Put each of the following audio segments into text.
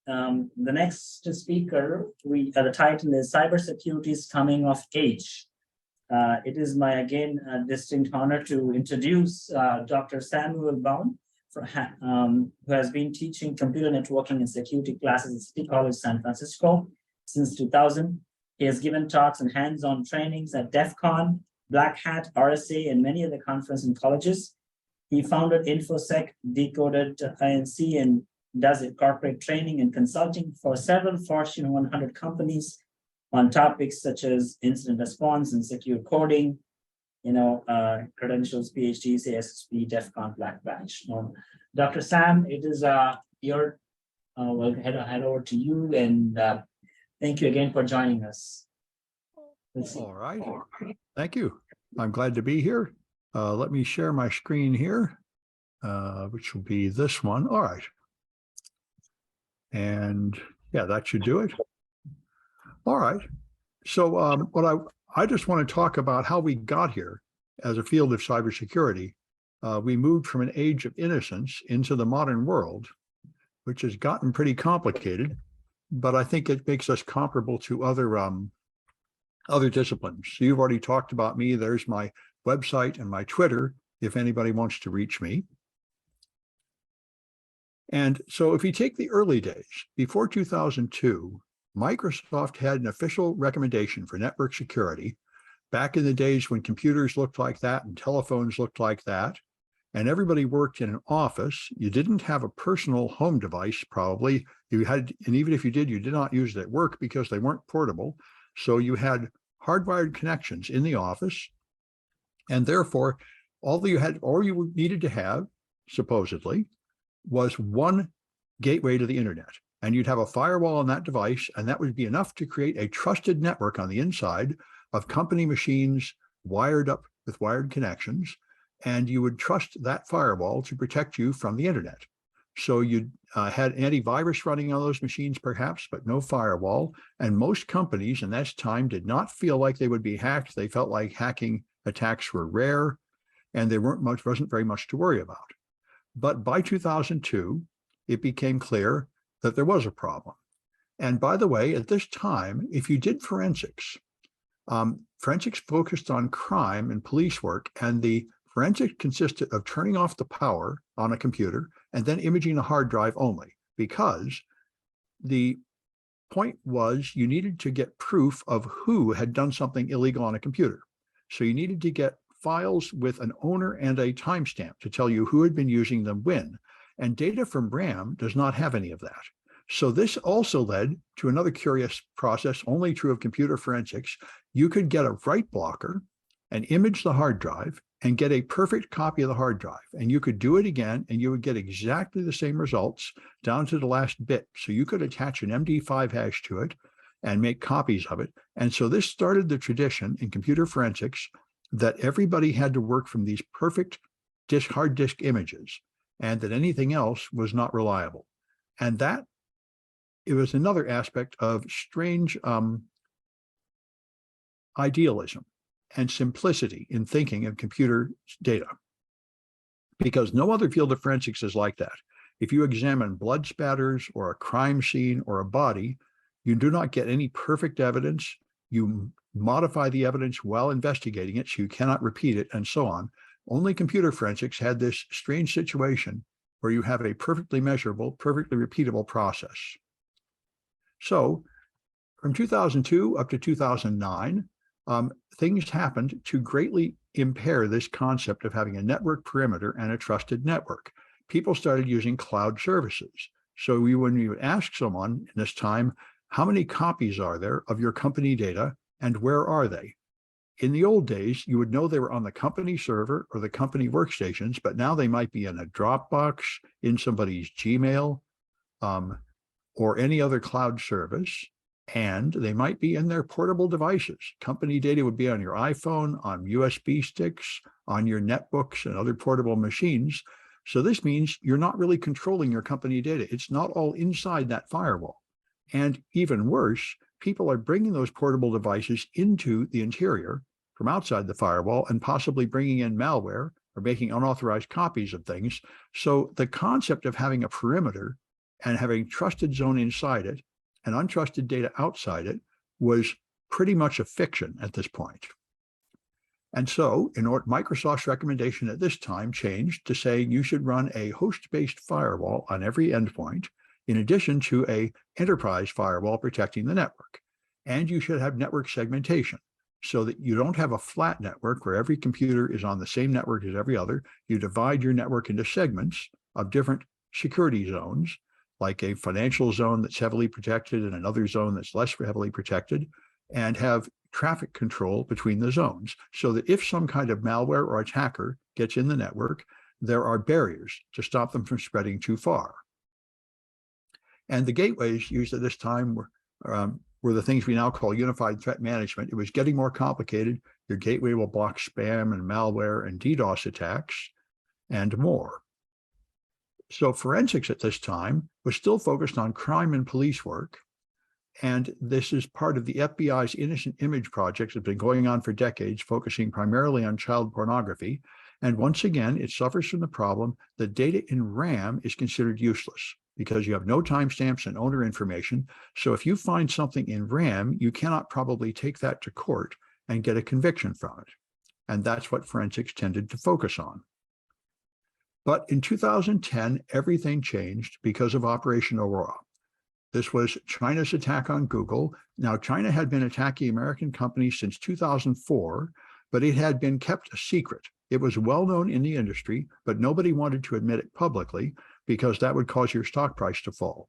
The next speaker, the title is Cybersecurity's Coming of Age. It is my, again, distinct honor to introduce Dr. Samuel Baum, who has been teaching computer networking and security classes at City College, San Francisco since 2000. He has given talks and hands-on trainings at DEF CON, Black Hat, RSA, and many other conferences and colleges. He founded InfoSec, Decoded INC, and does corporate training and consulting for several Fortune 100 companies on topics such as incident response and secure coding, credentials, PhDs, ASSP, DEF CON, Black Badge. Dr. Sam, it is we'll head over to you, and thank you again for joining us. All right. Thank you. I'm glad to be here. Let me share my screen here, which will be this one. All right. And yeah, that should do it. All right. So I just want to talk about how we got here as a field of cybersecurity. We moved from an age of innocence into the modern world, which has gotten pretty complicated, but I think it makes us comparable to other disciplines. So you've already talked about me. There's my website and my Twitter, if anybody wants to reach me. And so if you take the early days, before 2002, Microsoft had an official recommendation for network security back in the days when computers looked like that and telephones looked like that, and everybody worked in an office. You didn't have a personal home device, probably. You had, and even if you did not use it at work because they weren't portable. So you had hardwired connections in the office, and therefore all you needed to have, supposedly, was one gateway to the internet. And you'd have a firewall on that device, and that would be enough to create a trusted network on the inside of company machines wired up with wired connections, and you would trust that firewall to protect you from the internet. So you had antivirus running on those machines, perhaps, but no firewall. And most companies in that time did not feel like they would be hacked. They felt like hacking attacks were rare, and there wasn't very much to worry about. But by 2002, it became clear that there was a problem. And by the way, at this time, if you did forensics, forensics focused on crime and police work, and the forensics consisted of turning off the power on a computer and then imaging a hard drive only, because the point was you needed to get proof of who had done something illegal on a computer. So you needed to get files with an owner and a timestamp to tell you who had been using them when. And data from RAM does not have any of that. So this also led to another curious process, only true of computer forensics. You could get a write blocker and image the hard drive and get a perfect copy of the hard drive. And you could do it again, and you would get exactly the same results down to the last bit. So you could attach an MD5 hash to it and make copies of it. And so this started the tradition in computer forensics that everybody had to work from these perfect hard disk images, and that anything else was not reliable. And that it was another aspect of strange idealism and simplicity in thinking of computer data, because no other field of forensics is like that. If you examine blood spatters or a crime scene or a body, you do not get any perfect evidence. You modify the evidence while investigating it, so you cannot repeat it, and so on. Only computer forensics had this strange situation where you have a perfectly measurable, perfectly repeatable process. So from 2002 up to 2009, things happened to greatly impair this concept of having a network perimeter and a trusted network. People started using cloud services. So when you would ask someone in this time, how many copies are there of your company data and where are they? In the old days, you would know they were on the company server or the company workstations, but now they might be in a Dropbox, in somebody's Gmail, or any other cloud service, and they might be in their portable devices. Company data would be on your iPhone, on USB sticks, on your netbooks and other portable machines. So this means you're not really controlling your company data. It's not all inside that firewall. And even worse, people are bringing those portable devices into the interior from outside the firewall and possibly bringing in malware or making unauthorized copies of things. So the concept of having a perimeter and having a trusted zone inside it and untrusted data outside it was pretty much a fiction at this point. And so Microsoft's recommendation at this time changed to saying you should run a host-based firewall on every endpoint, in addition to an enterprise firewall protecting the network. And you should have network segmentation so that you don't have a flat network where every computer is on the same network as every other. You divide your network into segments of different security zones, like a financial zone that's heavily protected and another zone that's less heavily protected, and have traffic control between the zones so that if some kind of malware or attacker gets in the network, there are barriers to stop them from spreading too far. And the gateways used at this time were the things we now call unified threat management. It was getting more complicated. Your gateway will block spam and malware and DDoS attacks and more. So forensics at this time was still focused on crime and police work. And this is part of the FBI's Innocent Image project that's been going on for decades, focusing primarily on child pornography. And once again, it suffers from the problem that data in RAM is considered useless because you have no timestamps and owner information. So if you find something in RAM, you cannot probably take that to court and get a conviction from it. And that's what forensics tended to focus on. But in 2010, everything changed because of Operation Aurora. This was China's attack on Google. Now, China had been attacking American companies since 2004, but it had been kept a secret. It was well known in the industry, but nobody wanted to admit it publicly because that would cause your stock price to fall.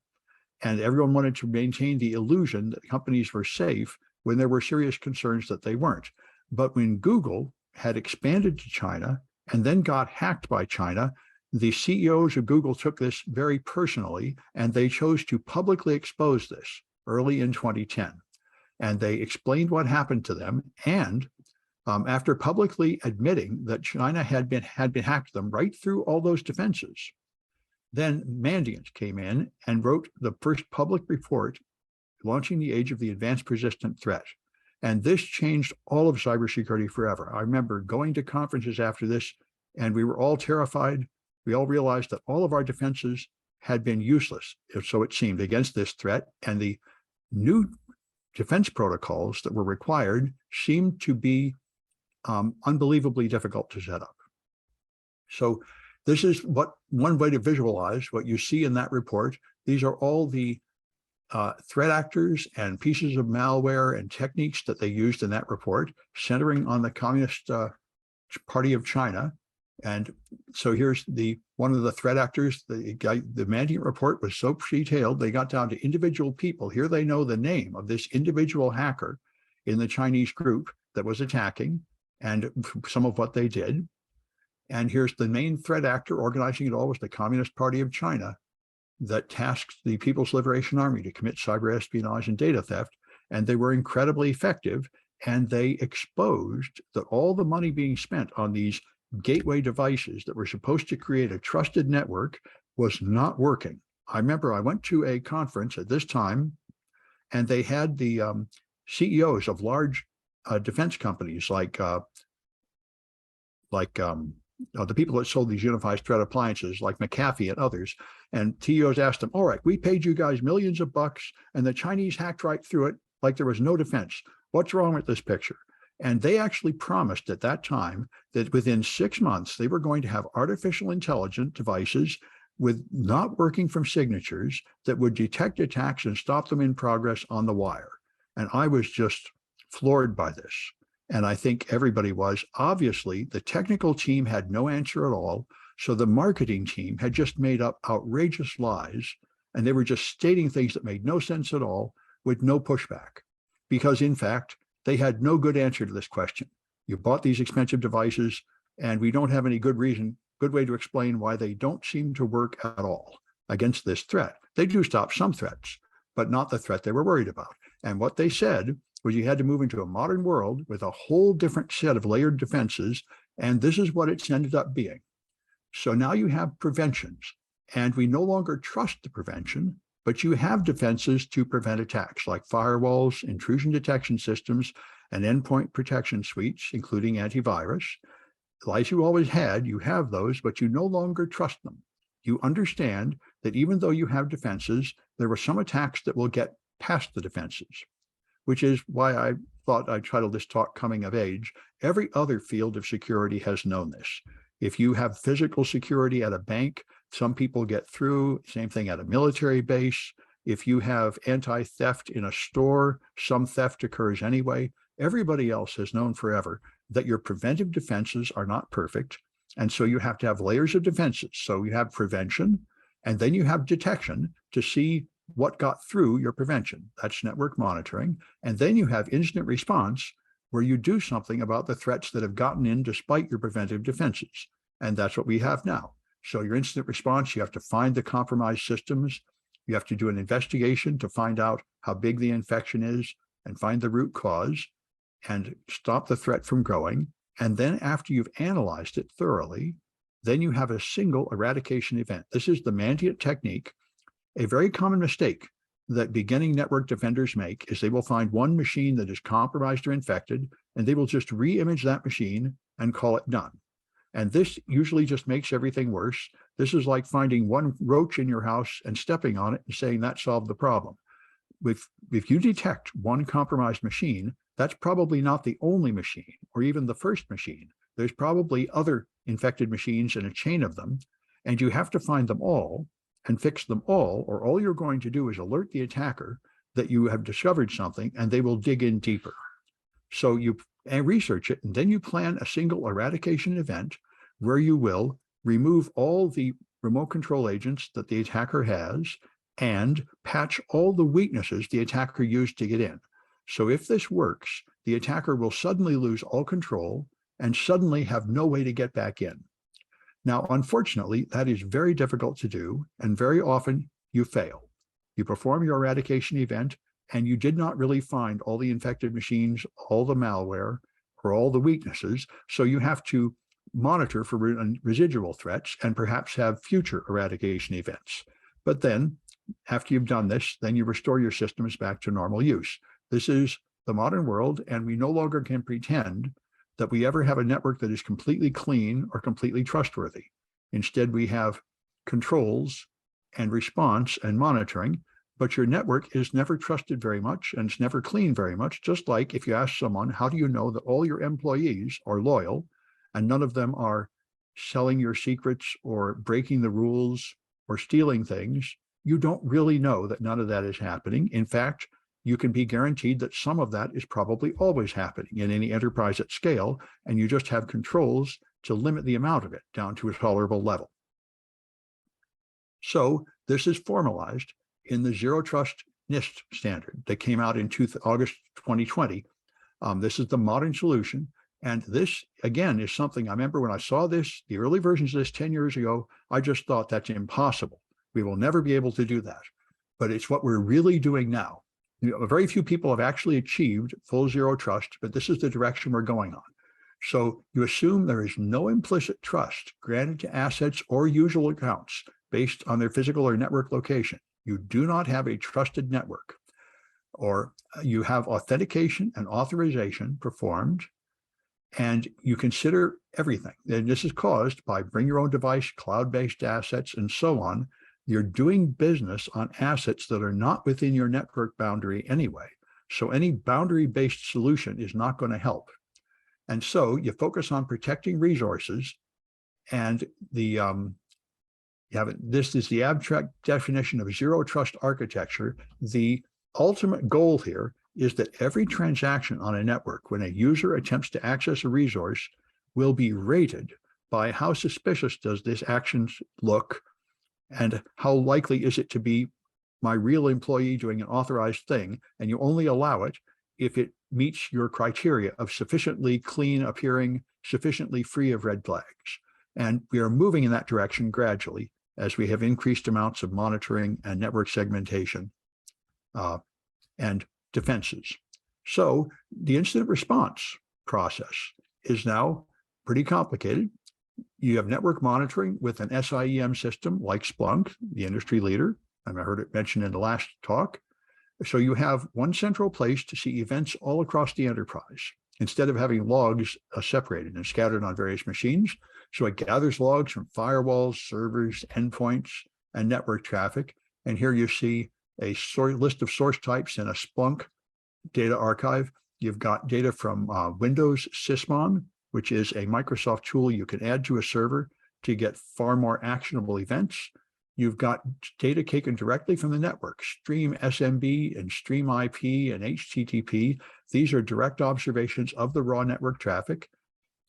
And everyone wanted to maintain the illusion that companies were safe when there were serious concerns that they weren't. But when Google had expanded to China and then got hacked by China, the CEOs of Google took this very personally, and they chose to publicly expose this early in 2010. And they explained what happened to them. And after publicly admitting that China had been hacked them right through all those defenses, then Mandiant came in and wrote the first public report launching the age of the advanced persistent threat. And this changed all of cybersecurity forever. I remember going to conferences after this, and we were all terrified. We all realized that all of our defenses had been useless, so it seemed, against this threat. And the new defense protocols that were required seemed to be unbelievably difficult to set up. So this is one way to visualize what you see in that report. These are all the threat actors and pieces of malware and techniques that they used in that report, centering on the Communist Party of China. And so here's one of the threat actors. The Mandiant report was so detailed, they got down to individual people. Here they know the name of this individual hacker in the Chinese group that was attacking and some of what they did. And here's the main threat actor organizing it all was the Communist Party of China that tasked the People's Liberation Army to commit cyber espionage and data theft. And they were incredibly effective. And they exposed that all the money being spent on these gateway devices that were supposed to create a trusted network was not working. I remember I went to a conference at this time, and they had the CEOs of large defense companies like the people that sold these unified threat appliances like McAfee and others. And CEOs asked them, all right, we paid you guys millions of bucks and the Chinese hacked right through it like there was no defense. What's wrong with this picture? And they actually promised at that time that within 6 months, they were going to have artificial intelligence devices with not working from signatures that would detect attacks and stop them in progress on the wire. And I was just floored by this. And I think everybody was. Obviously, the technical team had no answer at all. So the marketing team had just made up outrageous lies, and they were just stating things that made no sense at all with no pushback. Because in fact, they had no good answer to this question. You bought these expensive devices, and we don't have any good way to explain why they don't seem to work at all against this threat. They do stop some threats, but not the threat they were worried about. And what they said was you had to move into a modern world with a whole different set of layered defenses, and this is what it's ended up being. So now you have preventions, and we no longer trust the prevention, but you have defenses to prevent attacks like firewalls, intrusion detection systems, and endpoint protection suites, including antivirus. Like you always had, you have those, but you no longer trust them. You understand that even though you have defenses, there were some attacks that will get past the defenses, which is why I thought I'd title this talk Coming of Age. Every other field of security has known this. If you have physical security at a bank, some people get through, same thing at a military base. If you have anti-theft in a store, some theft occurs anyway. Everybody else has known forever that your preventive defenses are not perfect. And so you have to have layers of defenses. So you have prevention, and then you have detection to see what got through your prevention. That's network monitoring. And then you have incident response, where you do something about the threats that have gotten in despite your preventive defenses. And that's what we have now. So your incident response, you have to find the compromised systems. You have to do an investigation to find out how big the infection is and find the root cause and stop the threat from growing. And then after you've analyzed it thoroughly, then you have a single eradication event. This is the Mandiant technique. A very common mistake that beginning network defenders make is they will find one machine that is compromised or infected, and they will just re-image that machine and call it done. And this usually just makes everything worse. This is like finding one roach in your house and stepping on it and saying that solved the problem. If you detect one compromised machine, that's probably not the only machine or even the first machine. There's probably other infected machines in a chain of them, and you have to find them all and fix them all, or all you're going to do is alert the attacker that you have discovered something, and they will dig in deeper. So you research it, and then you plan a single eradication event where you will remove all the remote control agents that the attacker has and patch all the weaknesses the attacker used to get in. So if this works, the attacker will suddenly lose all control and suddenly have no way to get back in. Now, unfortunately, that is very difficult to do, and very often you fail. You perform your eradication event, and you did not really find all the infected machines, all the malware, or all the weaknesses, so you have to monitor for residual threats and perhaps have future eradication events. But then, after you've done this, then you restore your systems back to normal use. This is the modern world, and we no longer can pretend that we ever have a network that is completely clean or completely trustworthy. Instead, we have controls and response and monitoring, but your network is never trusted very much and it's never clean very much. Just like if you ask someone, how do you know that all your employees are loyal and none of them are selling your secrets or breaking the rules or stealing things? You don't really know that none of that is happening. In fact, you can be guaranteed that some of that is probably always happening in any enterprise at scale, and you just have controls to limit the amount of it down to a tolerable level. So this is formalized in the Zero Trust NIST standard that came out in August 2020. This is the modern solution. And this, again, is something I remember when I saw this, the early versions of this 10 years ago, I just thought that's impossible. We will never be able to do that. But it's what we're really doing now. Very few people have actually achieved full zero trust, but this is the direction we're going on. So you assume there is no implicit trust granted to assets or usual accounts based on their physical or network location. You do not have a trusted network, or you have authentication and authorization performed, and you consider everything. And this is caused by bring your own device, cloud-based assets, and so on. You're doing business on assets that are not within your network boundary anyway. So any boundary-based solution is not going to help. And so you focus on protecting resources, and this is the abstract definition of zero trust architecture. The ultimate goal here is that every transaction on a network, when a user attempts to access a resource, will be rated by how suspicious does this action look, and how likely is it to be my real employee doing an authorized thing, and you only allow it if it meets your criteria of sufficiently clean appearing, sufficiently free of red flags. And we are moving in that direction gradually as we have increased amounts of monitoring and network segmentation and defenses. So the incident response process is now pretty complicated. You have network monitoring with an SIEM system like SPLUNK, the industry leader, and I heard it mentioned in the last talk. So you have one central place to see events all across the enterprise, instead of having logs separated and scattered on various machines. So it gathers logs from firewalls, servers, endpoints, and network traffic. And here you see a list of source types in a SPLUNK data archive. You've got data from Windows Sysmon, which is a Microsoft tool you can add to a server to get far more actionable events. You've got data taken directly from the network, Stream SMB and Stream IP and HTTP. These are direct observations of the raw network traffic.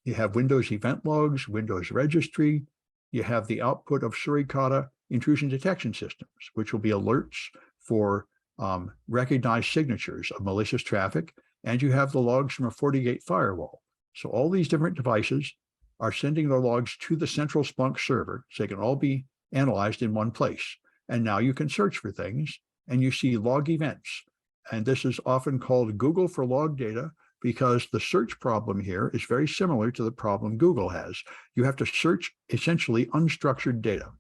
You have Windows event logs, Windows registry. You have the output of Suricata intrusion detection systems, which will be alerts for recognized signatures of malicious traffic. And you have the logs from a FortiGate firewall. So all these different devices are sending their logs to the central SPLUNK server, so they can all be analyzed in one place. And now you can search for things and you see log events. And this is often called Google for log data, because the search problem here is very similar to the problem Google has. You have to search essentially unstructured data.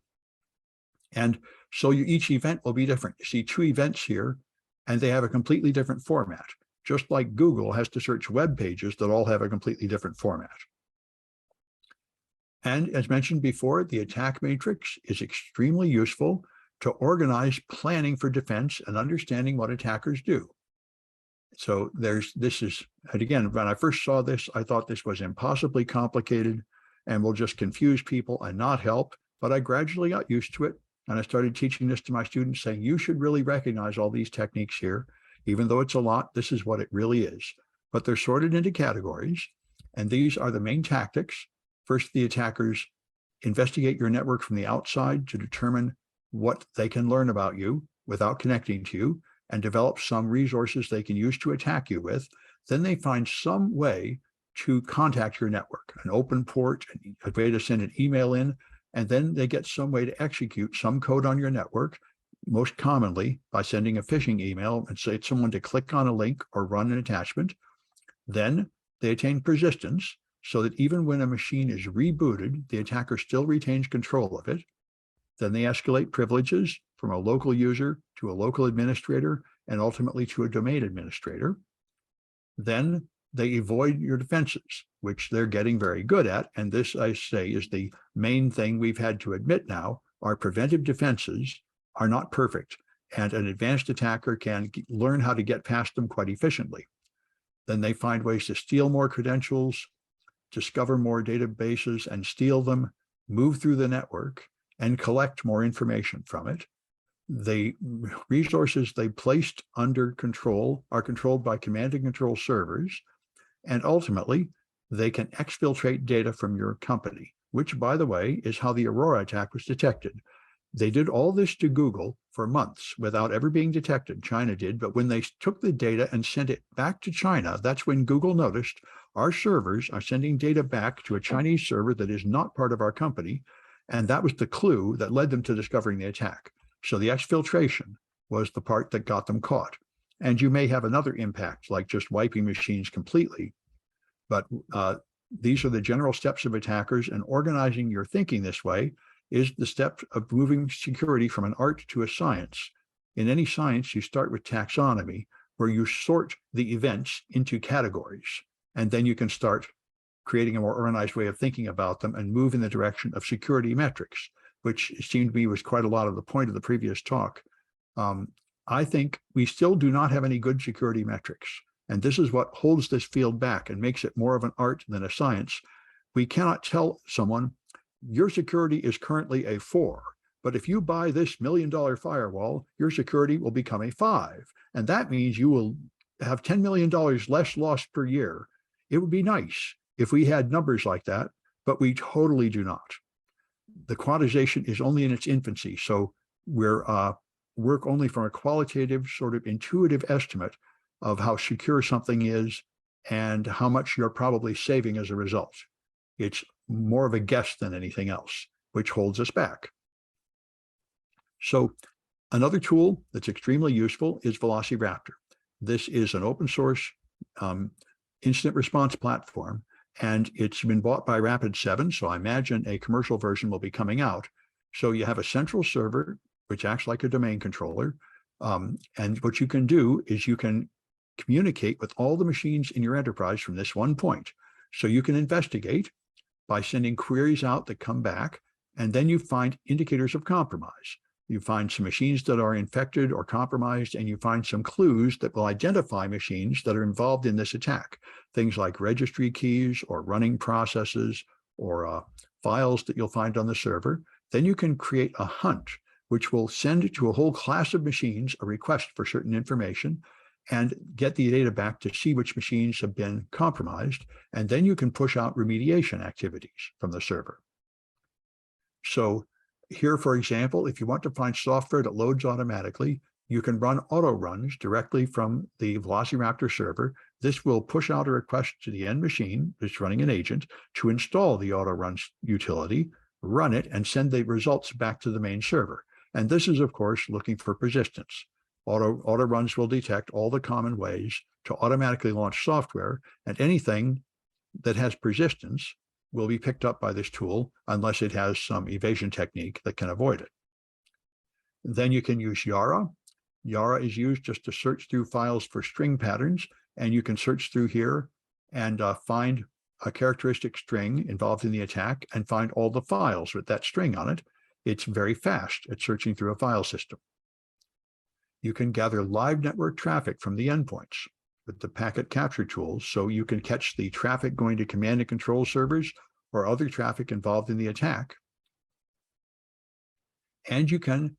And so each event will be different. You see 2 events here, and they have a completely different format, just like Google has to search web pages that all have a completely different format. And as mentioned before, the attack matrix is extremely useful to organize planning for defense and understanding what attackers do. So and again, when I first saw this, I thought this was impossibly complicated and will just confuse people and not help. But I gradually got used to it. And I started teaching this to my students, saying, you should really recognize all these techniques here. Even though it's a lot, this is what it really is. But they're sorted into categories. And these are the main tactics. First, the attackers investigate your network from the outside to determine what they can learn about you without connecting to you, and develop some resources they can use to attack you with. Then they find some way to contact your network, an open port, a way to send an email in, and then they get some way to execute some code on your network, most commonly by sending a phishing email and say to someone to click on a link or run an attachment. Then they attain persistence, so that even when a machine is rebooted, the attacker still retains control of it. Then they escalate privileges from a local user to a local administrator and ultimately to a domain administrator. Then they avoid your defenses, which they're getting very good at. And this, I say, is the main thing we've had to admit now. Our preventive defenses are not perfect, and an advanced attacker can learn how to get past them quite efficiently. Then they find ways to steal more credentials, discover more databases and steal them, move through the network, and collect more information from it. The resources they placed under control are controlled by command and control servers. And ultimately, they can exfiltrate data from your company, which, by the way, is how the Aurora attack was detected. They did all this to Google for months without ever being detected. China did, but when they took the data and sent it back to China, that's when Google noticed our servers are sending data back to a Chinese server that is not part of our company. And that was the clue that led them to discovering the attack. So the exfiltration was the part that got them caught. And you may have another impact, like just wiping machines completely. But these are the general steps of attackers, and organizing your thinking this way is the step of moving security from an art to a science. In any science, you start with taxonomy, where you sort the events into categories, and then you can start creating a more organized way of thinking about them and move in the direction of security metrics, which seemed to me was quite a lot of the point of the previous talk. I think we still do not have any good security metrics. And this is what holds this field back and makes it more of an art than a science. We cannot tell someone, your security is currently a 4, but if you buy this $1 million firewall, your security will become a 5. And that means you will have $10 million less loss per year. It would be nice if we had numbers like that, but we totally do not. The quantization is only in its infancy. So we're work only from a qualitative, sort of intuitive estimate of how secure something is and how much you're probably saving as a result. It's more of a guess than anything else, which holds us back. So another tool that's extremely useful is VELOCIRAPTOR. This is an open source incident response platform, and it's been bought by Rapid7. So I imagine a commercial version will be coming out. So you have a central server, which acts like a domain controller. And what you can do is you can communicate with all the machines in your enterprise from this one point. So you can investigate by sending queries out that come back, and then you find indicators of compromise. You find some machines that are infected or compromised, and you find some clues that will identify machines that are involved in this attack. Things like registry keys or running processes or files that you'll find on the server. Then you can create a hunt, which will send to a whole class of machines a request for certain information and get the data back to see which machines have been compromised. And then you can push out remediation activities from the server. So here, for example, if you want to find software that loads automatically, you can run auto runs directly from the VELOCIRAPTOR server. This will push out a request to the end machine that's running an agent to install the auto runs utility, run it, and send the results back to the main server. And this is, of course, looking for persistence. Auto runs will detect all the common ways to automatically launch software, and anything that has persistence will be picked up by this tool unless it has some evasion technique that can avoid it. Then you can use YARA. YARA is used just to search through files for string patterns, and you can search through here and find a characteristic string involved in the attack and find all the files with that string on it. It's very fast at searching through a file system. You can gather live network traffic from the endpoints with the packet capture tools, so you can catch the traffic going to command and control servers or other traffic involved in the attack. And you can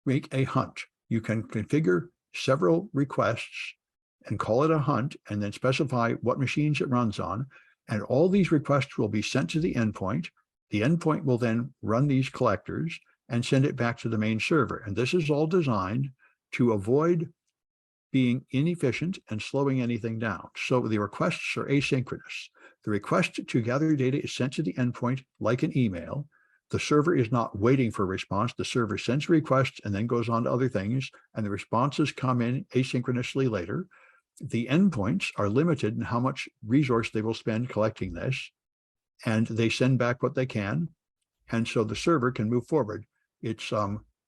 make a hunt. You can configure several requests and call it a hunt, and then specify what machines it runs on. And all these requests will be sent to the endpoint. The endpoint will then run these collectors and send it back to the main server. And this is all designed to avoid being inefficient and slowing anything down. So the requests are asynchronous. The request to gather data is sent to the endpoint like an email. The server is not waiting for a response. The server sends a request and then goes on to other things, and the responses come in asynchronously later. The endpoints are limited in how much resource they will spend collecting this, and they send back what they can, and so the server can move forward. It's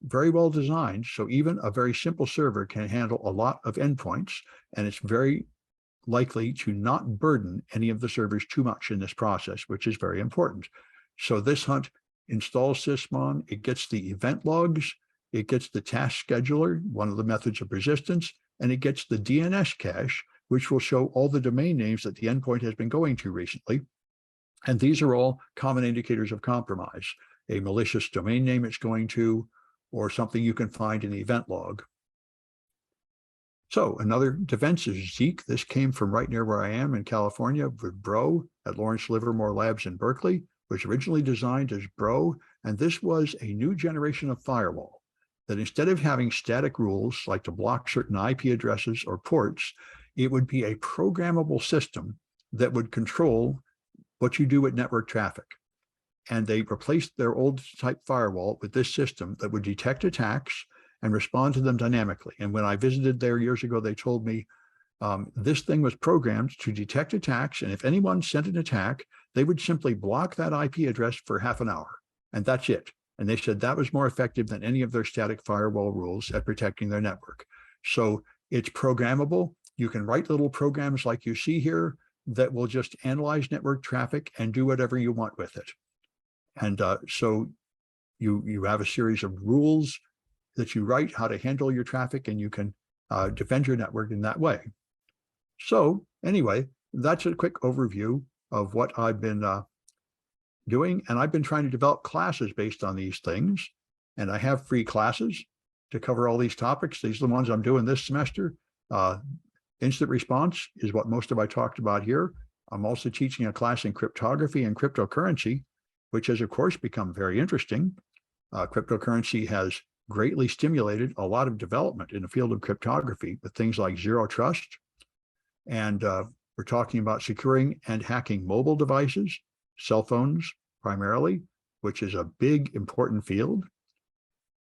very well designed, so even a very simple server can handle a lot of endpoints, and it's very likely to not burden any of the servers too much in this process, which is very important. So this hunt installs sysmon, it gets the event logs, it gets the task scheduler, one of the methods of persistence, and it gets the DNS cache, which will show all the domain names that the endpoint has been going to recently. And these are all common indicators of compromise. A malicious domain name it's going to, or something you can find in the event log. So another defense is Zeek. This came from right near where I am in California with Bro at Lawrence Livermore Labs in Berkeley. It was originally designed as Bro, and this was a new generation of firewall that instead of having static rules like to block certain IP addresses or ports, it would be a programmable system that would control what you do with network traffic. And they replaced their old type firewall with this system that would detect attacks and respond to them dynamically. And when I visited there years ago, they told me this thing was programmed to detect attacks. And if anyone sent an attack, they would simply block that IP address for half an hour. And that's it. And they said that was more effective than any of their static firewall rules at protecting their network. So it's programmable. You can write little programs like you see here that will just analyze network traffic and do whatever you want with it. And so you have a series of rules that you write how to handle your traffic, and you can defend your network in that way. So anyway, that's a quick overview of what I've been doing. And I've been trying to develop classes based on these things. And I have free classes to cover all these topics. These are the ones I'm doing this semester. Instant response is what most of I talked about here. I'm also teaching a class in cryptography and cryptocurrency, which has, of course, become very interesting. Cryptocurrency has greatly stimulated a lot of development in the field of cryptography with things like zero trust. And we're talking about securing and hacking mobile devices, cell phones primarily, which is a big, important field.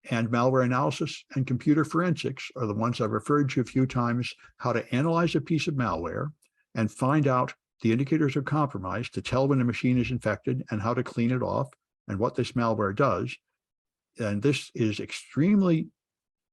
And malware analysis and computer forensics are the ones I've referred to a few times, how to analyze a piece of malware and find out the indicators of compromise to tell when a machine is infected and how to clean it off and what this malware does. And this is extremely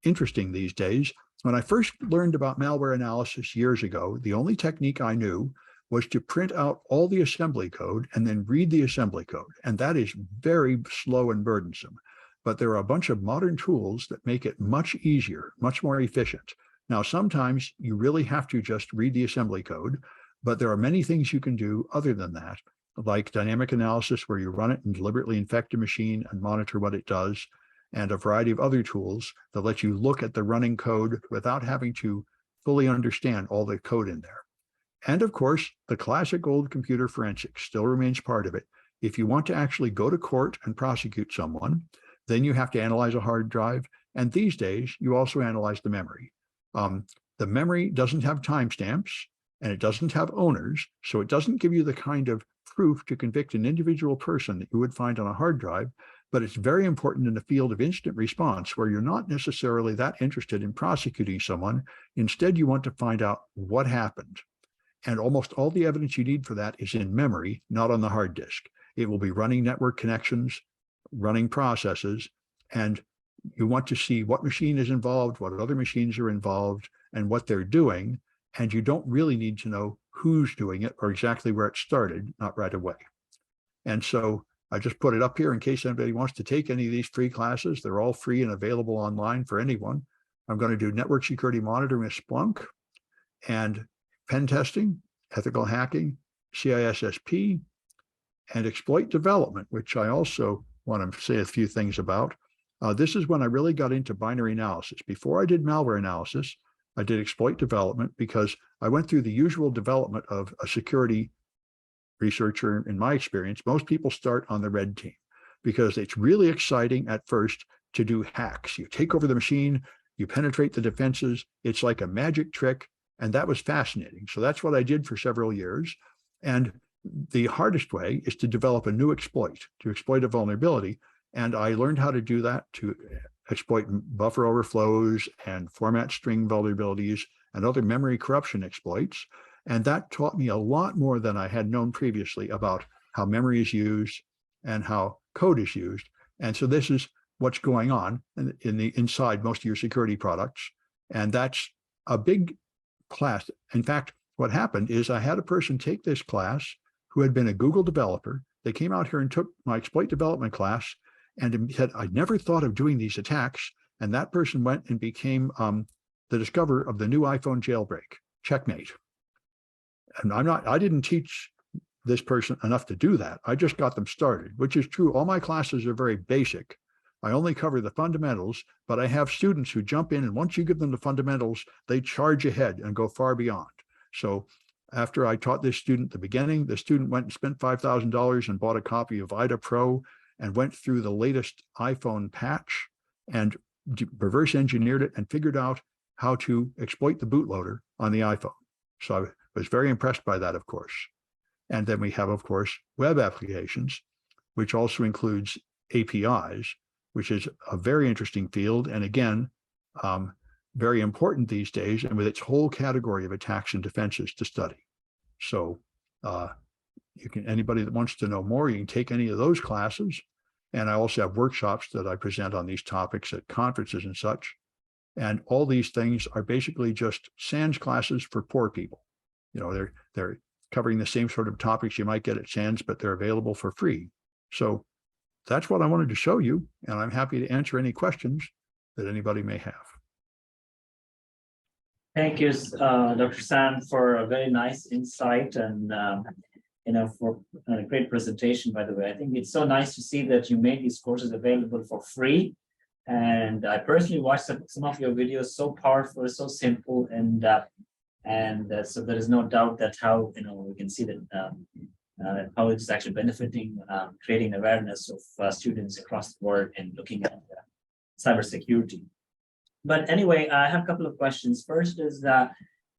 interesting these days. When I first learned about malware analysis years ago, the only technique I knew was to print out all the assembly code and then read the assembly code. And that is very slow and burdensome. but there are a bunch of modern tools that make it much easier, much more efficient. Now, sometimes you really have to just read the assembly code, but there are many things you can do other than that, like dynamic analysis, where you run it and deliberately infect a machine and monitor what it does, and a variety of other tools that let you look at the running code without having to fully understand all the code in there. And of course, the classic old computer forensics still remains part of it. If you want to actually go to court and prosecute someone, then you have to analyze a hard drive. And these days, you also analyze the memory. The memory doesn't have timestamps and it doesn't have owners, so it doesn't give you the kind of proof to convict an individual person that you would find on a hard drive, but it's very important in the field of instant response, where you're not necessarily that interested in prosecuting someone. Instead, you want to find out what happened. And almost all the evidence you need for that is in memory, not on the hard disk. It will be running network connections, running processes, and you want to see what machine is involved, what other machines are involved, and what they're doing. And you don't really need to know who's doing it or exactly where it started, not right away. And so I just put it up here in case anybody wants to take any of these free classes. They're all free and available online for anyone. I'm going to do network security monitoring with SPLUNK and pen testing, ethical hacking, CISSP, and exploit development, which I also want to say a few things about. This is when I really got into binary analysis. Before I did malware analysis, I did exploit development because I went through the usual development of a security researcher. In my experience, most people start on the red team because it's really exciting at first to do hacks. You take over the machine, you penetrate the defenses. It's like a magic trick. And that was fascinating. So that's what I did for several years. And the hardest way is to develop a new exploit, to exploit a vulnerability. And I learned how to do that, to exploit buffer overflows and format string vulnerabilities and other memory corruption exploits. And that taught me a lot more than I had known previously about how memory is used and how code is used. And so this is what's going on inside most of your security products. And that's a big class. In fact, what happened is I had a person take this class who had been a Google developer. They came out here and took my exploit development class and said, I never thought of doing these attacks. And that person went and became the discoverer of the new iPhone jailbreak, checkmate. And I didn't teach this person enough to do that. I just got them started, which is true. All my classes are very basic. I only cover the fundamentals, but I have students who jump in, and once you give them the fundamentals, they charge ahead and go far beyond. So after I taught this student at the beginning, the student went and spent $5,000 and bought a copy of IDA Pro and went through the latest iPhone patch and reverse engineered it and figured out how to exploit the bootloader on the iPhone. So I was very impressed by that, of course. And then we have, of course, web applications, which also includes APIs, which is a very interesting field. And again, very important these days, and with its whole category of attacks and defenses to study. So anybody that wants to know more, you can take any of those classes. And I also have workshops that I present on these topics at conferences and such. And all these things are basically just SANS classes for poor people. You know, they're covering the same sort of topics you might get at SANS, but they're available for free. So that's what I wanted to show you, and I'm happy to answer any questions that anybody may have. Thank you, Dr. Sam, for a very nice insight and for a great presentation, by the way. I think it's so nice to see that you made these courses available for free. And I personally watched some of your videos, so powerful, so simple, and so there is no doubt that how we can see that how it's actually benefiting, creating awareness of students across the world and looking at cybersecurity. But anyway, I have a couple of questions. First is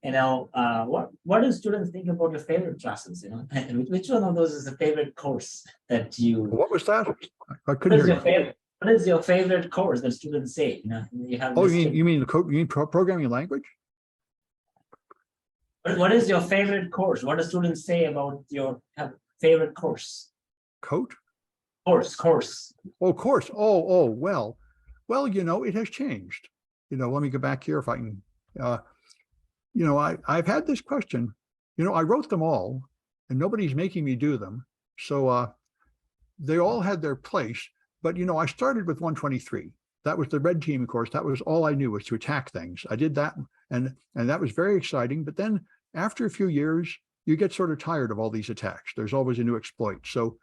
what do students think about your favorite classes? And which one of those is the favorite course that you? What was that? I couldn't hear you. What is your favorite course that students say? You have. Oh, you mean programming language? What is your favorite course? What do students say about your favorite course? Code? Course. Oh, course. Oh, well, it has changed. Let me go back here if I can. I've had this question. I wrote them all, and nobody's making me do them. So they all had their place. But, I started with 123. That was the red team, of course. That was all I knew, was to attack things. I did that, and that was very exciting. But then after a few years, you get sort of tired of all these attacks. There's always a new exploit. So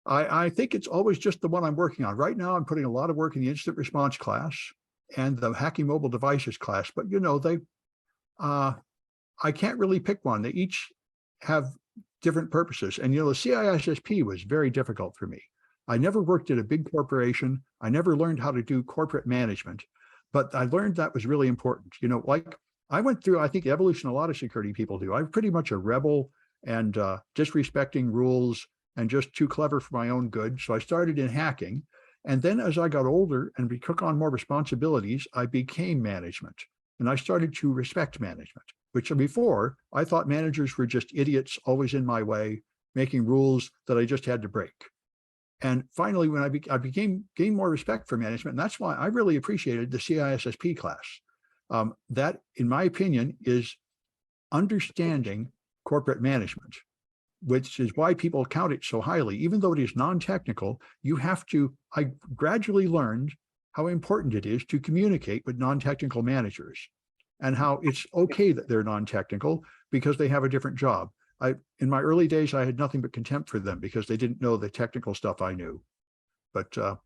I think it's always just the one I'm working on. Right now, I'm putting a lot of work in the incident response class and the hacking mobile devices class. But, I can't really pick one. They each have different purposes. And, the CISSP was very difficult for me. I never worked at a big corporation. I never learned how to do corporate management, but I learned that was really important. Like I went through, I think, the evolution a lot of security people do. I'm pretty much a rebel and disrespecting rules and just too clever for my own good. So I started in hacking. And then as I got older and we took on more responsibilities, I became management. And I started to respect management, which before I thought managers were just idiots, always in my way, making rules that I just had to break. And finally, when I gained more respect for management, and that's why I really appreciated the CISSP class. That, in my opinion, is understanding corporate management, which is why people count it so highly. Even though it is non-technical, I gradually learned how important it is to communicate with non-technical managers and how it's okay that they're non-technical because they have a different job. In my early days, I had nothing but contempt for them because they didn't know the technical stuff I knew. But, so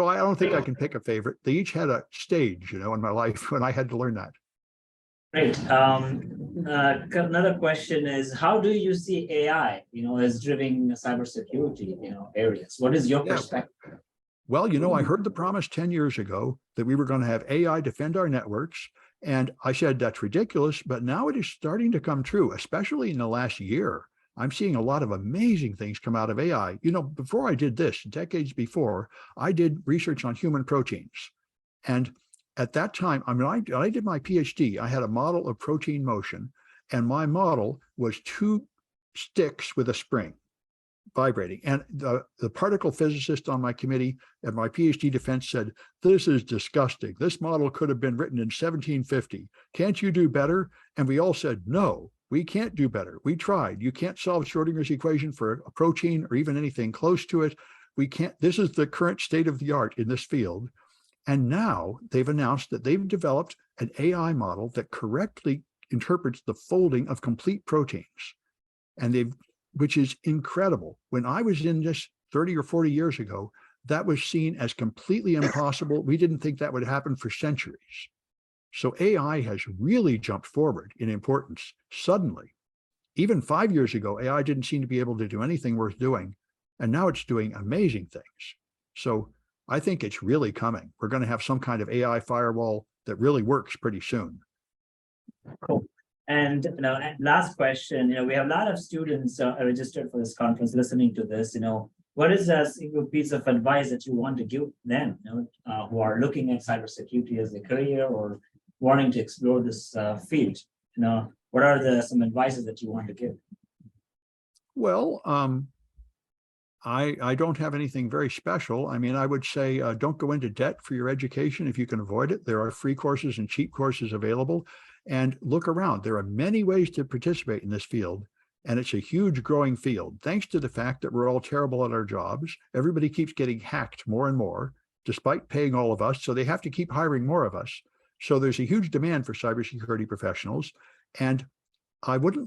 I don't think I can pick a favorite. They each had a stage, in my life when I had to learn that. Great. Another question is, how do you see AI, as driving cybersecurity, areas? What is your perspective? Well, I heard the promise 10 years ago that we were going to have AI defend our networks. And I said, that's ridiculous. But now it is starting to come true, especially in the last year. I'm seeing a lot of amazing things come out of AI. Before I did this, decades before, I did research on human proteins. And at that time, I did my PhD. I had a model of protein motion, and my model was two sticks with a spring vibrating. And the particle physicist on my committee at my PhD defense said, this is disgusting. This model could have been written in 1750. Can't you do better? And we all said, no, we can't do better. We tried. You can't solve Schrodinger's equation for a protein or even anything close to it. We can't. This is the current state of the art in this field. And now they've announced that they've developed an AI model that correctly interprets the folding of complete proteins. And which is incredible. When I was in this 30 or 40 years ago, that was seen as completely impossible. We didn't think that would happen for centuries. So AI has really jumped forward in importance suddenly. Even 5 years ago, AI didn't seem to be able to do anything worth doing. And now it's doing amazing things. So I think it's really coming. We're going to have some kind of AI firewall that really works pretty soon. Cool. And last question, we have a lot of students registered for this conference listening to this. What is a single piece of advice that you want to give them, who are looking at cybersecurity as a career or wanting to explore this field? What are some advices that you want to give? Well, I don't have anything very special. I would say don't go into debt for your education if you can avoid it. There are free courses and cheap courses available. And look around. There are many ways to participate in this field, and it's a huge growing field. Thanks to the fact that we're all terrible at our jobs, everybody keeps getting hacked more and more, despite paying all of us. So they have to keep hiring more of us. So there's a huge demand for cybersecurity professionals. And I would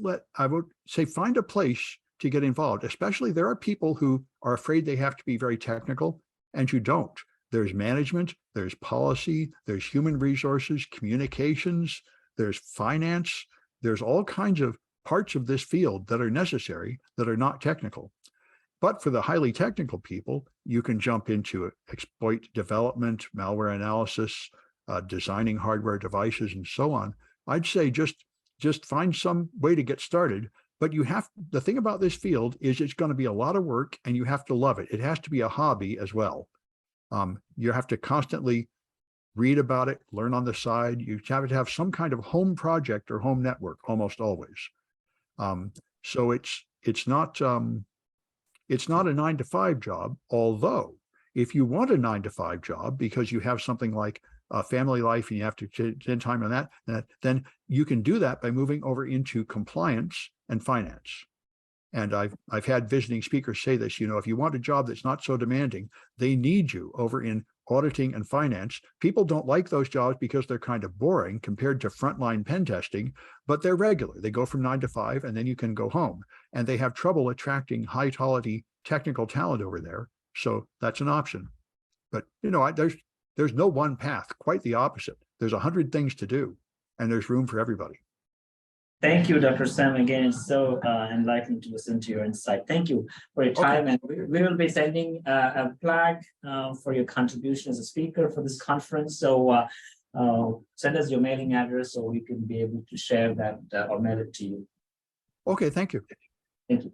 say find a place to get involved, especially there are people who are afraid they have to be very technical, and you don't. There's management, there's policy, there's human resources, communications, there's finance, there's all kinds of parts of this field that are necessary that are not technical. But for the highly technical people, you can jump into exploit development, malware analysis, designing hardware devices, and so on. I'd say just find some way to get started. But the thing about this field is it's going to be a lot of work, and you have to love it. It has to be a hobby as well. You have to constantly read about it, learn on the side. You have to have some kind of home project or home network almost always. So it's not a 9-to-5 job, although if you want a 9-to-5 job because you have something like a family life and you have to spend time on that, then you can do that by moving over into compliance and finance. And I've had visiting speakers say this, if you want a job that's not so demanding, they need you over in auditing and finance. People don't like those jobs because they're kind of boring compared to frontline pen testing, but they're regular. They go from 9 to 5 and then you can go home. And they have trouble attracting high quality technical talent over there. So that's an option. But there's no one path, quite the opposite. There's 100 things to do and there's room for everybody. Thank you, Dr. Sam. Again, it's so enlightening to listen to your insight. Thank you for your time. Okay. And we will be sending a flag for your contribution as a speaker for this conference. So send us your mailing address so we can be able to share that or mail it to you. Okay, thank you. Thank you.